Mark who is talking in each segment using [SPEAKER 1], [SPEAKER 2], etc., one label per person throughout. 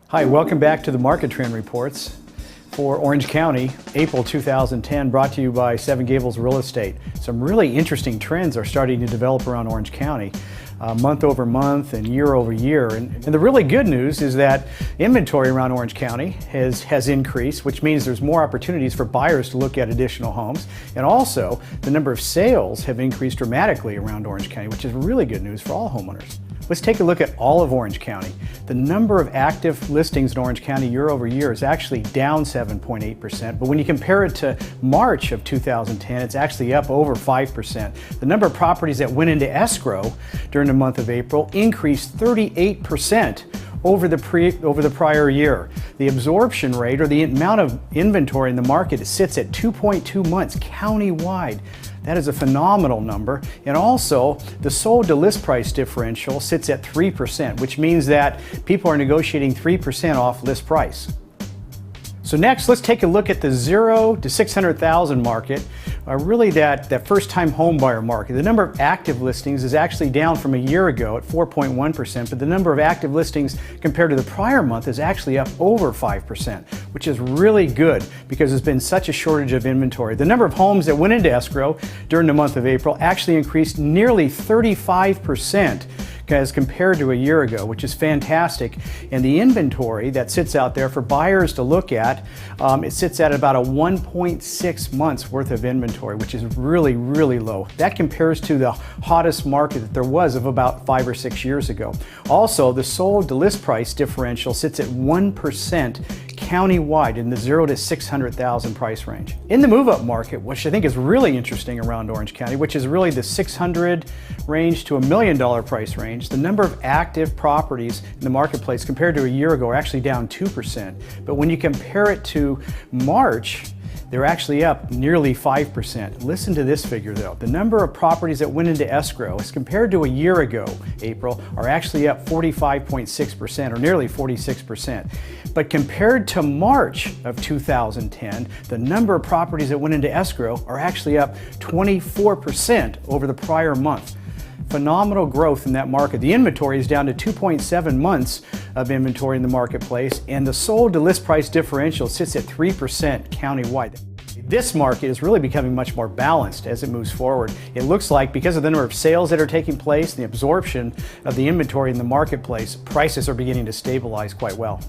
[SPEAKER 1] Hi, welcome back to the Market Trend Reports for Orange County, April 2010, brought to you by Seven Gables Real Estate. Some really interesting trends are starting to develop around Orange County, month over month and year over year. And the really good news is that inventory around Orange County has increased, which means there's more opportunities for buyers to look at additional homes. And also, the number of sales have increased dramatically around Orange County, which is really good news for all homeowners. Let's take a look at all of Orange County. The number of active listings in Orange County year over year is actually down 7.8%, but when you compare it to March of 2010, it's actually up over 5%. The number of properties that went into escrow during the month of April increased 38% over the prior year. The absorption rate, or the amount of inventory in the market, sits at 2.2 months county-wide. That is a phenomenal number. And also, the sold to list price differential sits at 3%, which means that people are negotiating 3% off list price. So next, let's take a look at the 0 to 600,000 market, really that first-time home buyer market. The number of active listings is actually down from a year ago at 4.1%, but the number of active listings compared to the prior month is actually up over 5%, which is really good because there's been such a shortage of inventory. The number of homes that went into escrow during the month of April actually increased nearly 35% as compared to a year ago, which is fantastic. And the inventory that sits out there for buyers to look at, it sits at about a 1.6 months worth of inventory, which is really, really low. That compares to the hottest market that there was of about 5 or 6 years ago. Also, the sold to list price differential sits at 1% county-wide in the 0 to 600,000 price range. In the move-up market, which I think is really interesting around Orange County, which is really the 600 range to $1 million price range, the number of active properties in the marketplace compared to a year ago are actually down 2%. But when you compare it to March, they're actually up nearly 5%. Listen to this figure though. The number of properties that went into escrow as compared to a year ago, April, are actually up 45.6% or nearly 46%. But compared to March of 2010, the number of properties that went into escrow are actually up 24% over the prior month. Phenomenal growth in that market. The inventory is down to 2.7 months of inventory in the marketplace, and the sold to list price differential sits at 3% countywide. This market is really becoming much more balanced as it moves forward. It looks like because of the number of sales that are taking place, the absorption of the inventory in the marketplace, prices are beginning to stabilize quite well.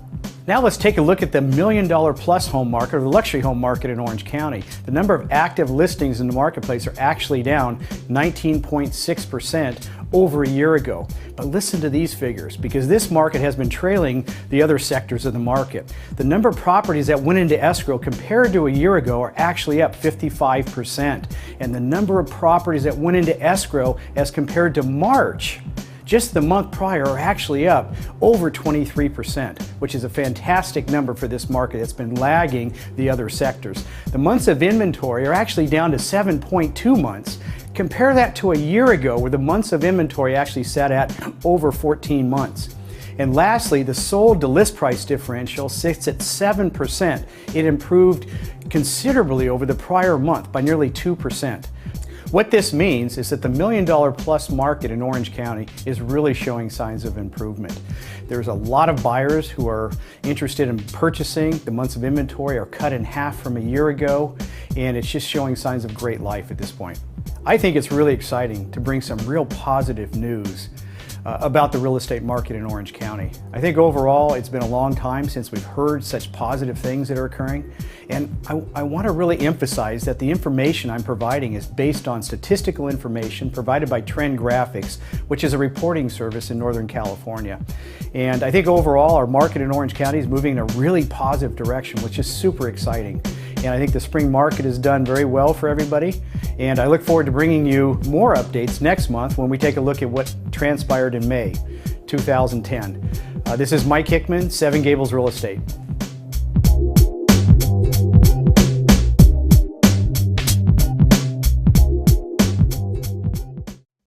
[SPEAKER 1] Now let's take a look at the $1 million plus home market, or the luxury home market in Orange County. The number of active listings in the marketplace are actually down 19.6% over a year ago. But listen to these figures, because this market has been trailing the other sectors of the market. The number of properties that went into escrow compared to a year ago are actually up 55%. And the number of properties that went into escrow as compared to March, just the month prior, are actually up over 23%, which is a fantastic number for this market. It's been lagging the other sectors. The months of inventory are actually down to 7.2 months. Compare that to a year ago, where the months of inventory actually sat at over 14 months. And lastly, the sold to list price differential sits at 7%. It improved considerably over the prior month by nearly 2%. What this means is that the $1 million plus market in Orange County is really showing signs of improvement. There's a lot of buyers who are interested in purchasing. The months of inventory are cut in half from a year ago, and it's just showing signs of great life at this point. I think it's really exciting to bring some real positive news about the real estate market in Orange County. I think overall it's been a long time since we've heard such positive things that are occurring, and I want to really emphasize that the information I'm providing is based on statistical information provided by Trend Graphics, which is a reporting service in Northern California. And I think overall our market in Orange County is moving in a really positive direction, which is super exciting. And I think the spring market has done very well for everybody. And I look forward to bringing you more updates next month when we take a look at what transpired in May 2010. This is Mike Hickman, Seven Gables Real Estate.